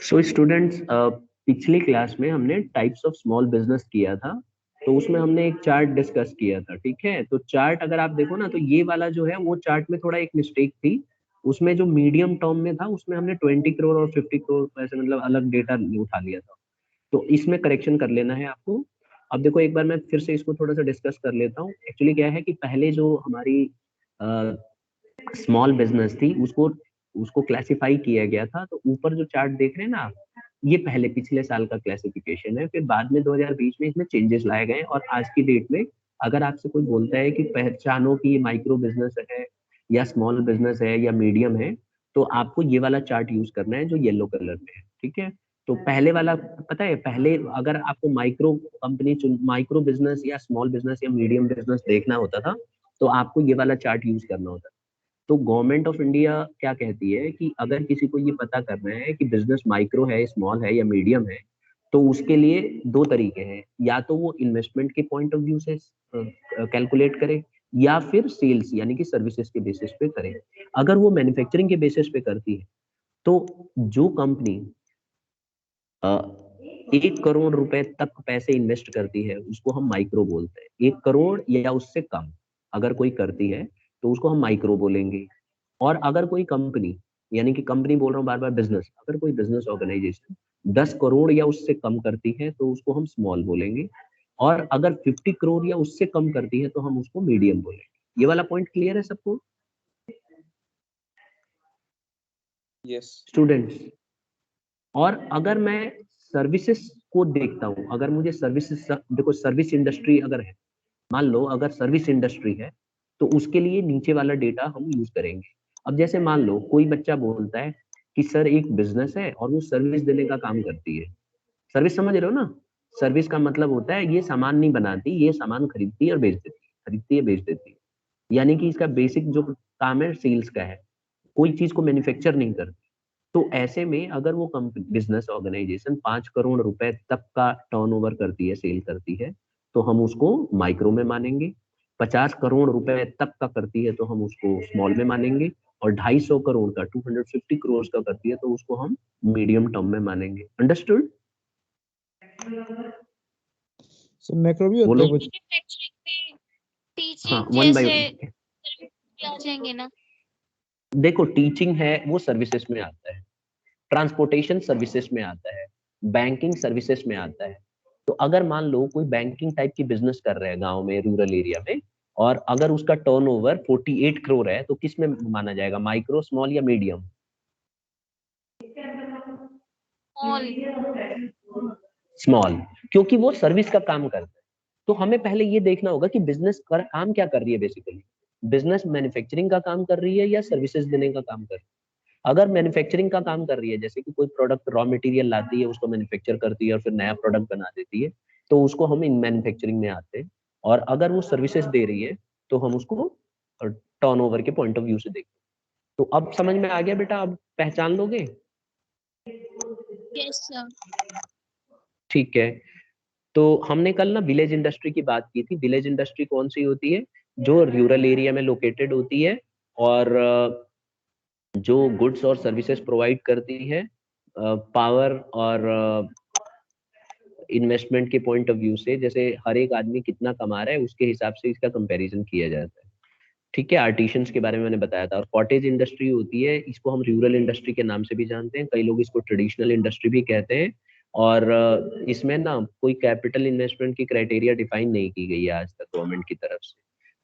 So students, पिछली class में हमने टाइप्स ऑफ स्मॉल बिजनेस किया था, तो उसमें हमने एक चार्ट डिस्कस किया था। ठीक है, तो चार्ट अगर आप देखो ना, तो ये वाला जो है वो चार्ट में थोड़ा एक मिस्टेक थी। उसमें जो मीडियम टर्म में था उसमें हमने 20 करोड़ और 50 करोड़ ऐसे मतलब अलग डेटा उठा लिया था। तो इसमें करेक्शन कर लेना है आपको। अब देखो, एक बार मैं फिर से इसको थोड़ा सा डिस्कस कर लेता हूँ। एक्चुअली क्या है कि पहले जो हमारी स्मॉल बिजनेस थी उसको उसको क्लासिफाई किया गया था। तो ऊपर जो चार्ट देख रहे हैं ना आप, ये पहले पिछले साल का क्लासिफिकेशन है। फिर बाद में 2020 में इसमें चेंजेस लाए गए और आज की डेट में अगर आपसे कोई बोलता है कि पहचानो कि ये माइक्रो बिजनेस है या स्मॉल बिजनेस है या मीडियम है, तो आपको ये वाला चार्ट यूज करना है जो येलो कलर में है। ठीक है, तो पहले वाला पता है, पहले अगर आपको माइक्रो कंपनी माइक्रो बिजनेस या स्मॉल बिजनेस या मीडियम बिजनेस देखना होता था तो आपको ये वाला चार्ट यूज करना होता था। तो गवर्नमेंट ऑफ इंडिया क्या कहती है कि अगर किसी को ये पता करना है कि बिजनेस माइक्रो है, स्मॉल है या मीडियम है, तो उसके लिए दो तरीके हैं। या तो वो इन्वेस्टमेंट के पॉइंट ऑफ व्यू से कैलकुलेट करे, या फिर सेल्स यानी कि सर्विसेज के बेसिस पे करे। अगर वो मैन्युफैक्चरिंग के बेसिस पे करती है तो जो कंपनी 1 करोड़ रुपए तक पैसे इन्वेस्ट करती है उसको हम माइक्रो बोलते हैं। 1 करोड़ या उससे कम अगर कोई करती है तो उसको हम माइक्रो बोलेंगे। और अगर कोई कंपनी, यानी कि कंपनी बोल रहा हूँ बार बार, बिजनेस, अगर कोई बिजनेस ऑर्गेनाइजेशन 10 करोड़ या उससे कम करती है तो उसको हम स्मॉल बोलेंगे। और अगर 50 करोड़ या उससे कम करती है तो हम उसको मीडियम बोलेंगे। ये वाला पॉइंट क्लियर है सबको यस स्टूडेंट्स? और अगर मैं सर्विसेज को देखता हूँ, अगर मुझे सर्विसेज, देखो सर्विस इंडस्ट्री अगर है, मान लो अगर सर्विस इंडस्ट्री है तो उसके लिए नीचे वाला डेटा हम यूज करेंगे। अब जैसे मान लो कोई बच्चा बोलता है कि सर एक बिजनेस है और वो सर्विस देने का काम करती है। सर्विस समझ रहे हो ना? सर्विस का मतलब होता है ये सामान नहीं बनाती, ये सामान खरीदती है और बेच देती है, खरीदती है बेच देती है। यानी कि इसका बेसिक जो काम है सेल्स का है, कोई चीज को मैन्युफैक्चर नहीं करती। तो ऐसे में अगर वो कंपनी बिजनेस ऑर्गेनाइजेशन 5 करोड़ रुपए तक का टर्नओवर करती है, सेल करती है, तो हम उसको माइक्रो में मानेंगे। 50 करोड़ रुपए तक का करती है तो हम उसको स्मॉल में मानेंगे। और 250 करोड़ का, 250 करोड़ का करती है तो उसको हम मीडियम टर्म में मानेंगे। अंडरस्टूड? सो मैक्रो भी होते बोलो। हैं कुछ? हाँ, टीचिंग वन बाय जैसे वन। आ जाएंगे ना? देखो, टीचिंग है वो सर्विसेज में आता है, ट्रांसपोर्टेशन सर्विसेज में आता है, बैंकिंग सर्विसेज में आता है। तो अगर मान लो कोई बैंकिंग टाइप की बिजनेस कर रहे हैं गांव में, रूरल एरिया में, और अगर उसका टर्नओवर 48 करोड़ है तो किस में माना जाएगा, माइक्रो, स्मॉल या मीडियम? ऑल। स्मॉल, क्योंकि वो सर्विस का काम करता है। तो हमें पहले ये देखना होगा कि बिजनेस कर काम क्या कर रही है। बेसिकली बिजनेस मैन्युफैक्चरिंग का काम कर रही है या सर्विसेज देने का काम कर रही है। अगर मैन्युफैक्चरिंग का काम कर रही है, जैसे कि कोई प्रोडक्ट रॉ मटेरियल लाती है, उसको मैन्युफैक्चर करती है और फिर नया प्रोडक्ट बना देती है, तो उसको हम इन मैन्युफैक्चरिंग में आते हैं। और अगर वो सर्विसेज दे रही है तो हम उसको टर्नओवर के पॉइंट ऑफ व्यू से देखते हैं। तो अब समझ में आ गया बेटा? अब पहचान लोगे? Yes sir. ठीक है। तो हमने कल ना विलेज इंडस्ट्री की बात की थी। विलेज इंडस्ट्री कौन सी होती है? जो रूरल एरिया में लोकेटेड होती है और जो गुड्स और सर्विसेज प्रोवाइड करती है पावर और इन्वेस्टमेंट के पॉइंट ऑफ व्यू से। जैसे हर एक आदमी कितना कमा रहा है उसके हिसाब से इसका कंपैरिजन किया जाता है। ठीक है, आर्टिशंस के बारे में मैंने बताया था। और कॉटेज इंडस्ट्री होती है, इसको हम रूरल इंडस्ट्री के नाम से भी जानते हैं, कई लोग इसको ट्रेडिशनल इंडस्ट्री भी कहते हैं। और इसमें ना कोई कैपिटल इन्वेस्टमेंट की क्राइटेरिया डिफाइन नहीं की गई है आज तक गवर्नमेंट की तरफ से।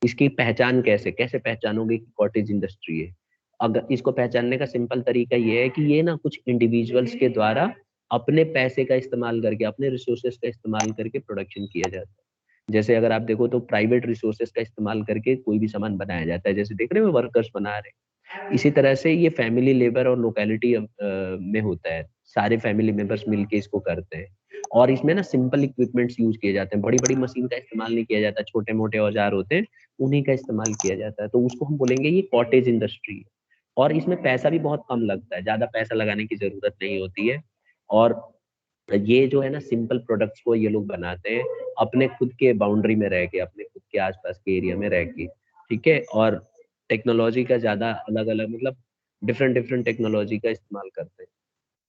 इसकी पहचान कैसे कैसे पहचानोगे कि कॉटेज इंडस्ट्री है? अगर इसको पहचानने का सिंपल तरीका ये है कि ये ना कुछ इंडिविजुअल्स के द्वारा अपने पैसे का इस्तेमाल करके, अपने रिसोर्सेज का इस्तेमाल करके प्रोडक्शन किया जाता है। जैसे अगर आप देखो तो प्राइवेट रिसोर्सेज का इस्तेमाल करके कोई भी सामान बनाया जाता है, जैसे देख रहे हो वर्कर्स बना रहे हैं। इसी तरह से ये फैमिली लेबर और लोकेलिटी में होता है, सारे फैमिली मेंबर्स मिलके इसको करते हैं। और इसमें ना सिंपल इक्विपमेंट्स यूज किए जाते हैं, बड़ी बड़ी मशीन का इस्तेमाल नहीं किया जाता, छोटे मोटे औजार होते हैं उन्हीं का इस्तेमाल किया जाता है। तो उसको हम बोलेंगे ये कॉटेज इंडस्ट्री है। और इसमें पैसा भी बहुत कम लगता है, ज्यादा पैसा लगाने की जरूरत नहीं होती है। और ये जो है ना सिंपल प्रोडक्ट्स को ये लोग बनाते हैं अपने खुद के बाउंड्री में रह के, अपने खुद के आसपास के एरिया में रह के। ठीक है, और टेक्नोलॉजी का ज्यादा अलग अलग मतलब डिफरेंट डिफरेंट टेक्नोलॉजी का इस्तेमाल करते हैं।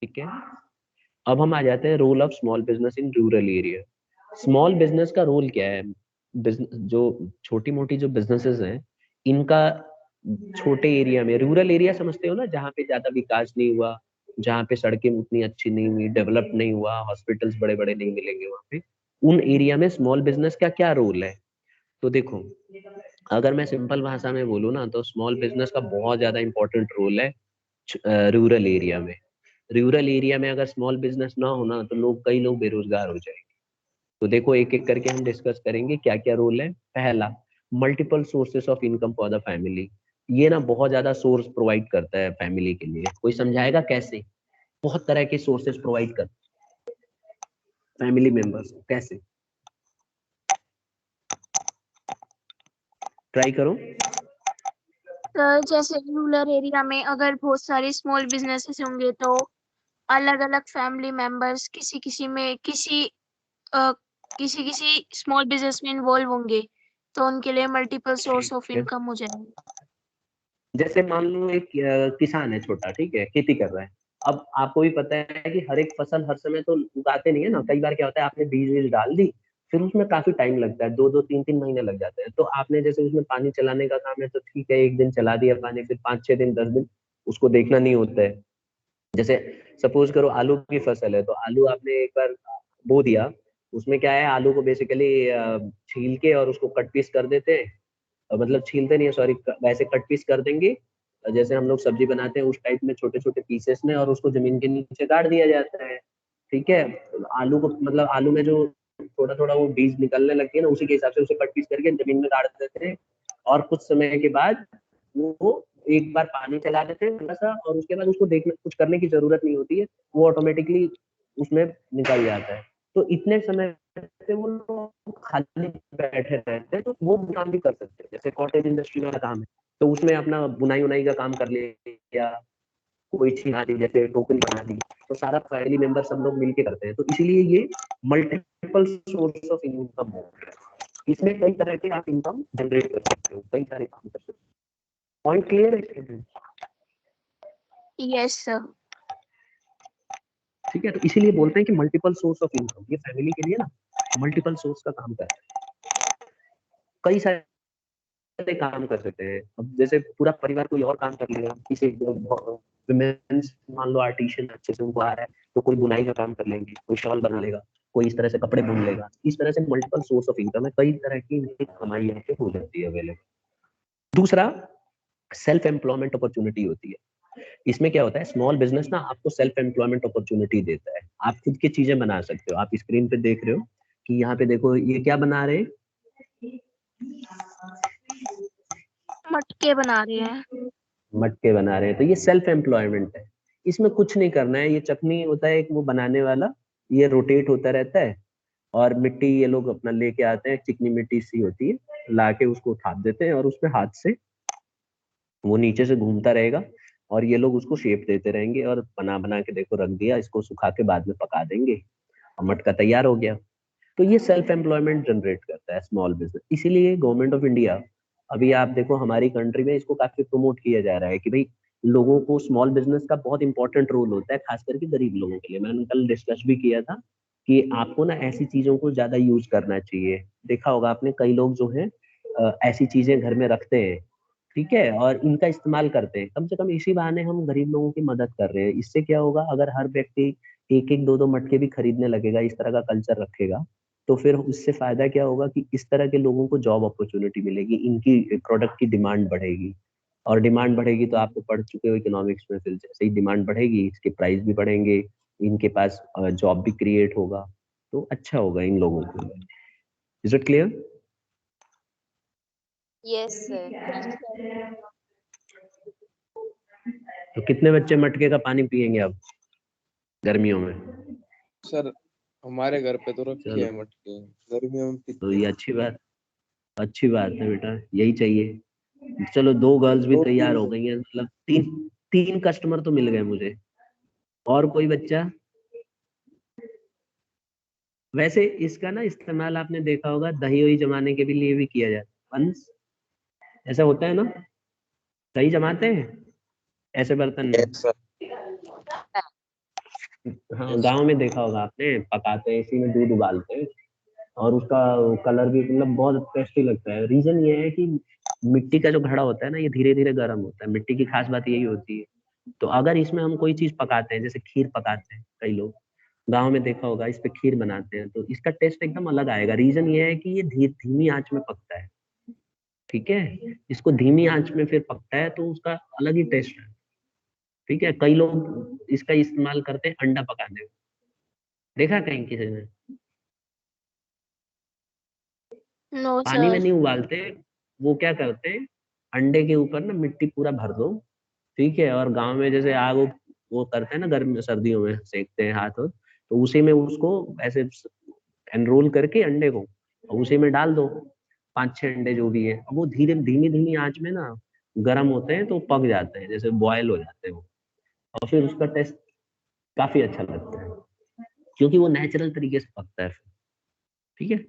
ठीक है, अब हम आ जाते हैं role of small business in rural area. Small business का रोल क्या है? जो छोटी मोटी जो बिजनेसेस हैं, इनका छोटे एरिया में, रूरल एरिया समझते हो ना, जहाँ पे ज्यादा विकास नहीं हुआ, जहाँ पे सड़कें उतनी अच्छी नहीं हुई, डेवलप नहीं हुआ, हॉस्पिटल्स बड़े बड़े नहीं मिलेंगे वहाँ पे, उन एरिया में स्मॉल बिजनेस का क्या रोल है? तो देखो, अगर मैं सिंपल भाषा में बोलूँ ना, तो स्मॉल बिजनेस का बहुत ज्यादा इंपॉर्टेंट रोल है रूरल एरिया में। रूरल एरिया में अगर स्मॉल बिजनेस ना होना, तो कई लोग बेरोजगार हो जाएंगे। तो देखो, एक एक करके हम डिस्कस करेंगे क्या क्या रोल है। पहला, multiple sources of income for the family. ये ना बहुत ज्यादा सोर्स प्रोवाइड करता है फैमिली के लिए। कोई समझाएगा कैसे? बहुत तरह के सोर्सेस प्रोवाइड करता है फैमिली मेंबर्स, कैसे? ट्राई करो। सर जैसे रूरल एरिया में अगर बहुत सारे स्मॉल बिजनेसेस होंगे तो अलग अलग फैमिली मेंबर्स किसी किसी स्मॉल बिजनेस में इन्वॉल्व होंगे, तो उनके लिए मल्टीपल सोर्स ऑफ ठीक है, इनकम हो जाएंगे। जैसे मान लो एक किसान है छोटा, ठीक है, खेती कर रहा है। अब आपको भी पता है कि हर एक फसल हर समय तो उगाते नहीं है ना। कई बार क्या होता है, आपने बीज बीज डाल दी, फिर उसमें काफी टाइम लगता है, 2 2 3 3 महीने लग जाते हैं। तो आपने जैसे उसमें पानी चलाने का काम है, तो ठीक है, एक दिन चला दिया पानी, फिर 5 6 दिन 10 दिन उसको देखना नहीं होता है। जैसे सपोज करो आलू की फसल है, तो आलू आपने एक बार बो दिया, उसमें क्या है, आलू को बेसिकली छील के और उसको कट पीस कर देते हैं। मतलब छीलते नहीं है, सॉरी, वैसे कट पीस कर देंगे, जैसे हम लोग सब्जी बनाते हैं उस टाइप में, छोटे छोटे पीसेस में, और उसको जमीन के नीचे गाड़ दिया जाता है। ठीक है, आलू को मतलब आलू में जो थोड़ा थोड़ा वो बीज निकलने लगती है ना, उसी के हिसाब से उसे कट पीस करके जमीन में गाड़ देते हैं। और कुछ समय के बाद वो एक बार पानी चला देते हैं थोड़ा सा, और उसके बाद उसको देखने कुछ करने की जरूरत नहीं होती है, वो ऑटोमेटिकली उसमें निकल जाता है। तो इतने समय से वो लोग खाली बैठे रहते हैं, तो वो काम भी कर सकते हैं। जैसे कॉटेज इंडस्ट्री वाला काम है, तो उसमें अपना बुनाई उनाई का काम कर लिया, कोई चीज बना दी, जैसे टोकरी बना दी, तो सारा फैमिली मेंबर सब लोग मिलके करते हैं। तो इसीलिए ये मल्टीपल सोर्स ऑफ इनकम है। इसमें कई तरह के आप इनकम जनरेट कर सकते हो, कई सारे काम कर सकते हो। पॉइंट क्लियर है? Yes sir. ठीक है, तो इसीलिए बोलते हैं कि मल्टीपल सोर्स ऑफ इनकम, ये फैमिली के लिए ना मल्टीपल सोर्स का काम करता है। कई सारे काम कर सकते हैं। अब जैसे पूरा परिवार कोई और काम कर लेगा, किसी विमेंस मान लो आर्टिशियन अच्छे से उनको आ रहा है, तो कोई बुनाई का काम कर लेंगे, कोई शॉल बना लेगा, कोई इस तरह से कपड़े बुन लेगा। इस तरह से मल्टीपल सोर्स ऑफ इनकम है, कई तरह की इनकी कमाई यहाँ पे हो जाती है अवेलेबल। दूसरा, सेल्फ एम्प्लॉयमेंट अपॉर्चुनिटी होती है। इसमें क्या होता है, स्मॉल बिजनेस ना आपको सेल्फ एम्प्लॉयमेंट अपॉर्चुनिटी देता है। आप खुद की चीजें बना सकते हो। आप स्क्रीन पे देख रहे हो कि यहाँ पे देखो, ये क्या बना रहे हैं? मटके बना रहे हैं। मटके बना रहे हैं, तो ये सेल्फ एम्प्लॉयमेंट है। इसमें कुछ नहीं करना है, ये चकनी होता है एक वो बनाने वाला, ये रोटेट होता रहता है, और मिट्टी ये लोग अपना लेके आते हैं, चिकनी मिट्टी सी होती है, लाके उसको थाप देते हैं, और उसमें हाथ से वो नीचे से घूमता रहेगा, और ये लोग उसको शेप देते रहेंगे, और बना बना के देखो रख दिया, इसको सुखा के बाद में पका देंगे, और मटका तैयार हो गया। तो ये सेल्फ एम्प्लॉयमेंट जनरेट करता है स्मॉल बिजनेस। इसीलिए गवर्नमेंट ऑफ इंडिया, अभी आप देखो हमारी कंट्री में इसको काफी प्रमोट किया जा रहा है कि भाई लोगों को स्मॉल बिजनेस का बहुत इंपॉर्टेंट रोल होता है, खास करके गरीब लोगों के लिए। मैंने कल डिस्कस भी किया था कि आपको ना ऐसी चीजों को ज्यादा यूज करना चाहिए। देखा होगा आपने, कई लोग जो है ऐसी चीजें घर में रखते हैं, ठीक है, और इनका इस्तेमाल करते हैं। कम से कम इसी बहाने हम गरीब लोगों की मदद कर रहे हैं। इससे क्या होगा, अगर हर व्यक्ति एक एक दो दो मटके भी खरीदने लगेगा, इस तरह का कल्चर रखेगा, तो फिर उससे फायदा क्या होगा कि इस तरह के लोगों को जॉब अपॉर्चुनिटी मिलेगी, इनकी प्रोडक्ट की डिमांड बढ़ेगी। और डिमांड बढ़ेगी तो आप तो पढ़ चुके हो इकोनॉमिक्स में, फिर जैसे ही डिमांड बढ़ेगी, इसके प्राइस भी बढ़ेंगे, इनके पास जॉब भी क्रिएट होगा, तो अच्छा होगा इन लोगों को। Is it clear? Yes sir. तो कितने बच्चे मटके का पानी पियेंगे अब गर्मियों में? सर हमारे घर पे तो रखे चलो, हैं मटके, गर्मियों में तो पीते ये हैं। अच्छी बात है बेटा, यही चाहिए। चलो, 2 गर्ल्स भी दो तैयार तीन हो है। गई हैं, मतलब तीन तीन कस्टमर तो मिल गए मुझे। और कोई बच्चा? वैसे इसका ना इस्तेमाल आपने देखा होगा, दही वही जमाने के भी लिए भी किया जाता है। वंस ऐसा होता है ना, दही जमाते हैं, ऐसे बर्तन में। Yes, sir. हाँ, गांव में देखा होगा आपने, पकाते हैं इसी में, दूध उबालते हैं और उसका कलर भी मतलब बहुत टेस्टी लगता है। रीजन ये है कि मिट्टी का जो घड़ा होता है ना, ये धीरे धीरे गर्म होता है। मिट्टी की खास बात यही होती है। तो अगर इसमें हम कोई चीज पकाते हैं, जैसे खीर पकाते हैं, कई लोग गांव में देखा होगा इस पे खीर बनाते हैं, तो इसका टेस्ट एकदम अलग आएगा। रीजन ये है कि ये धीमी आंच में पकता है। ठीक है, इसको धीमी आंच में फिर पकता है तो उसका अलग ही टेस्ट है। ठीक है, कई लोग इसका इस्तेमाल करते हैं अंडा पकाने में, देखा कहीं किसी ने? नो पानी में सर। नहीं उबालते, वो क्या करते हैं, अंडे के ऊपर ना मिट्टी पूरा भर दो। ठीक है, और गांव में जैसे आग वो करते हैं ना, गर्मी सर्दियों में सेकते हैं हाथ और, तो उसी में उसको ऐसे एनरोल करके अंडे को, और उसी में डाल दो, 5-6 अंडे जो भी है, अब वो धीरे धीमी धीमी आंच में ना गर्म होते हैं तो पक जाते हैं, जैसे बॉयल हो जाते हैं वो। और फिर उसका टेस्ट काफी अच्छा लगता है, क्योंकि वो नेचुरल तरीके से पकता है। ठीक है,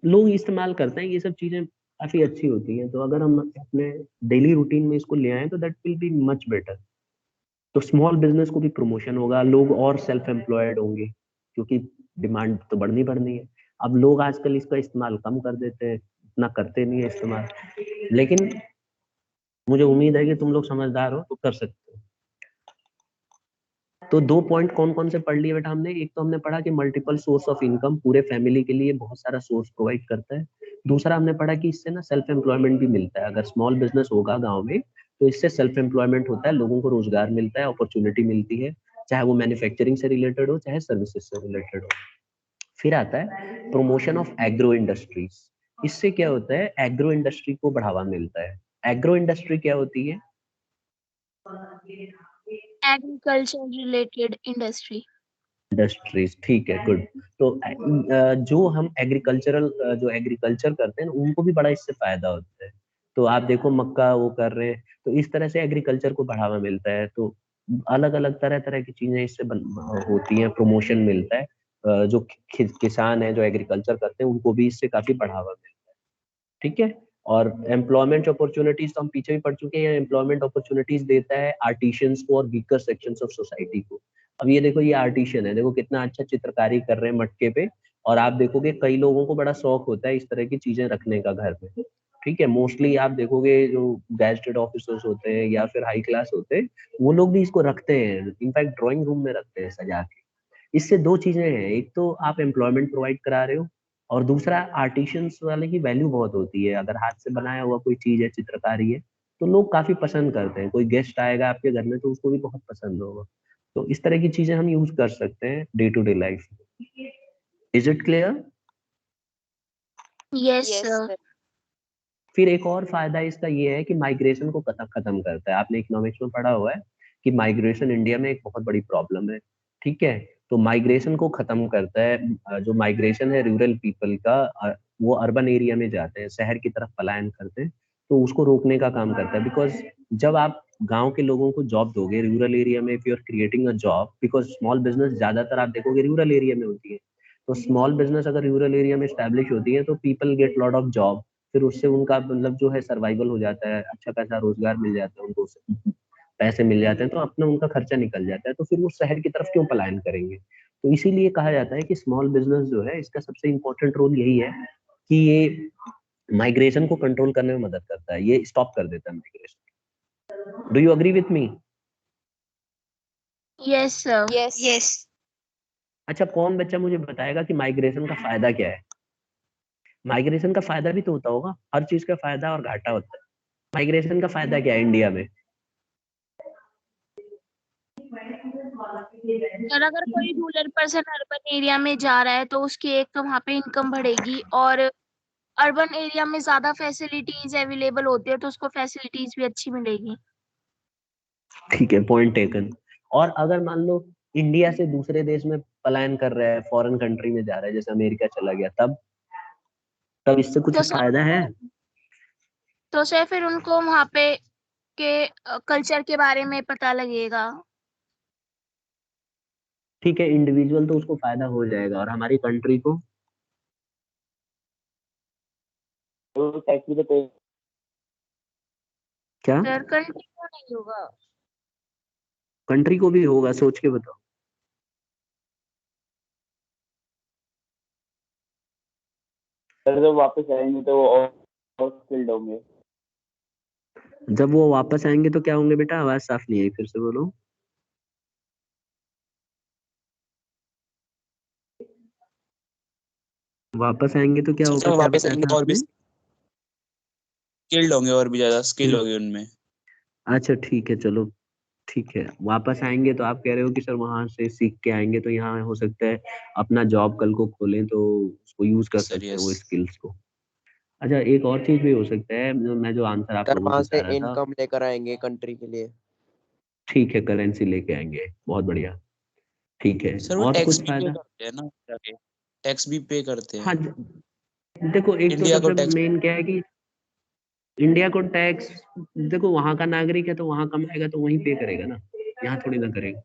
लोग इस्तेमाल करते हैं ये सब चीजें, काफी अच्छी होती हैं। तो अगर हम अपने डेली रूटीन में इसको ले आए तो that will be much better. तो स्मॉल बिजनेस को भी प्रमोशन होगा, लोग और सेल्फ एम्प्लॉयड होंगे, क्योंकि डिमांड तो बढ़नी बढ़नी है। अब लोग आजकल इसका इस्तेमाल कम कर देते हैं, इतना करते नहीं है इस्तेमाल, लेकिन मुझे उम्मीद है कि तुम लोग समझदार हो तो कर सकते हो। तो 2 पॉइंट कौन कौन से पढ़ लिए बेटा हमने? एक तो हमने पढ़ा कि मल्टीपल सोर्स ऑफ इनकम पूरे फैमिली के लिए बहुत सारा सोर्स प्रोवाइड करता है। दूसरा हमने पढ़ा कि इससे ना सेल्फ एम्प्लॉयमेंट भी मिलता है। अगर स्मॉल बिजनेस होगा गांव में तो इससे सेल्फ एम्प्लॉयमेंट होता है, लोगों को रोजगार मिलता है, अपॉर्चुनिटी मिलती है, चाहे वो मैन्युफैक्चरिंग से रिलेटेड हो चाहे सर्विसेज से रिलेटेड हो। फिर आता है प्रमोशन ऑफ एग्रो इंडस्ट्रीज। इससे क्या होता है, एग्रो इंडस्ट्री को बढ़ावा मिलता है। एग्रो इंडस्ट्री क्या होती है? Agriculture related industry. इंडस्ट्रीज, ठीक है, गुड। तो जो हम एग्रीकल्चरल जो एग्रीकल्चर करते हैं उनको भी बड़ा इससे फायदा होता है। तो आप देखो मक्का वो कर रहे हैं, तो इस तरह से एग्रीकल्चर को बढ़ावा मिलता है। तो अलग अलग तरह तरह की चीजें इससे होती हैं, प्रमोशन मिलता है। जो किसान है जो एग्रीकल्चर करते हैं उनको भी इससे काफी बढ़ावा मिलता है। ठीक है, और एम्प्लॉयमेंट अपॉर्चुनिटीज तो हम पीछे भी पढ़ चुके हैं। एम्प्लॉयमेंट अपॉर्चुनिटीज देता है आर्टिशियंस को और वीकर सेक्शंस ऑफ सोसाइटी को। अब ये देखो, ये आर्टिशियन है, देखो कितना अच्छा चित्रकारी कर रहे हैं मटके पे, और आप देखोगे कई लोगों को बड़ा शौक होता है इस तरह की चीजें रखने का घर में। ठीक है, मोस्टली आप देखोगे जो गैजेटेड ऑफिसर्स होते हैं या फिर हाई क्लास होते हैं, वो लोग भी इसको रखते हैं, इनफैक्ट ड्राइंग रूम में रखते हैं सजा के। इससे दो चीजें हैं, एक तो आप एम्प्लॉयमेंट प्रोवाइड करा रहे हो, और दूसरा आर्टिशियंस वाले की वैल्यू बहुत होती है। अगर हाथ से बनाया हुआ कोई चीज है, चित्रकारी है, तो लोग काफी पसंद करते हैं। कोई गेस्ट आएगा आपके घर में तो उसको भी बहुत पसंद होगा। तो इस तरह की चीजें हम यूज कर सकते हैं डे टू डे लाइफ में। Is it clear? Yes sir. फिर एक और फायदा इसका ये है कि माइग्रेशन को खत्म करता है। आपने इकोनॉमिक्स में पढ़ा हुआ है कि माइग्रेशन इंडिया में एक बहुत बड़ी प्रॉब्लम है। ठीक है, तो माइग्रेशन को खत्म करता है। जो माइग्रेशन है रूरल पीपल का, वो अर्बन एरिया में जाते हैं, शहर की तरफ पलायन करते हैं, तो उसको रोकने का काम करता है। बिकॉज जब आप गांव के लोगों को जॉब दोगे रूरल एरिया में, if you are creating a job, because small business ज्यादातर आप देखोगे रूरल एरिया में होती है, तो स्मॉल बिजनेस अगर रूरल एरिया में स्टैब्लिश होती है तो people get lot of job. फिर उससे उनका मतलब जो है सर्वाइवल हो जाता है, अच्छा खासा रोजगार मिल जाता है उनको, उससे पैसे मिल जाते हैं, तो अपना उनका खर्चा निकल जाता है, तो फिर वो शहर की तरफ क्यों पलायन करेंगे। तो इसीलिए कहा जाता है कि स्मॉल बिजनेस जो है इसका सबसे इम्पोर्टेंट रोल यही है कि ये माइग्रेशन को कंट्रोल करने में मदद करता है, ये स्टॉप कर देता है migration. Do you agree with me? Yes sir. Yes. अच्छा, कौन बच्चा मुझे बताएगा कि माइग्रेशन का फायदा क्या है? माइग्रेशन का फायदा भी तो होता होगा, हर चीज का फायदा और घाटा होता है। माइग्रेशन का फायदा क्या है इंडिया में? और अगर कोई रूरल पर्सन अर्बन एरिया में जा रहा है तो उसकी एक तो वहाँ पे इनकम बढ़ेगी, और अर्बन एरिया में ज्यादा फैसिलिटीज अवेलेबल होती है तो उसको फैसिलिटीज भी अच्छी मिलेगी। ठीक है, पॉइंट टेकन। और अगर मान लो इंडिया से दूसरे देश में पलायन कर रहा है, फॉरेन कंट्री में जा रहा है, जैसे अमेरिका चला गया, तब तब इससे कुछ तो सर फायदा है? फिर उनको वहाँ पे के कल्चर के बारे में पता लगेगा। ठीक है, इंडिविजुअल तो उसको फायदा हो जाएगा, और हमारी कंट्री को? क्या? सर कंट्री को नहीं होगा। कंट्री को भी होगा, सोच के बताओ। सर जब वापस आएंगे तो वो और स्किल्ड होंगे। जब वो वापस आएंगे तो क्या होंगे बेटा? आवाज साफ नहीं आई, फिर से बोलो। वापस आएंगे तो क्या सर होगा, जब क्या वापस बताया आएंगे था तो और भी आपने? स्किल्ड होंगे, और भी ज्यादा स्किल होगी उनमें। अच्छा ठीक है, चलो ठीक है। वापस आएंगे तो आप कह रहे हो कि सर वहां से सीख के आएंगे तो यहाँ हो सकता है अपना जॉब कल को खोलें तो उसको यूज कर सर सकते हैं यस। वो स्किल्स को। अच्छा, एक और चीज भी हो सकता है, मैं जो आंसर आप सर लोगों वहां से से चाह रहा था। इनकम लेकर आएंगे कंट्री के लिए। ठीक है, करेंसी लेके आएंगे, बहुत बढ़िया। ठीक है, सर वो और टैक्स कुछ भी पे फायदा? करते हैं ना, जाके टैक्स भी पे करते हाँ, हैं। देखो एक तो इंडिया को सबसे टैक्स। मेन क्या है कि इंडिया को टैक्स, देखो वहां का नागरिक है तो वहां कमाएगा तो वहीं पे करेगा ना, यहाँ थोड़ी ना करेगा।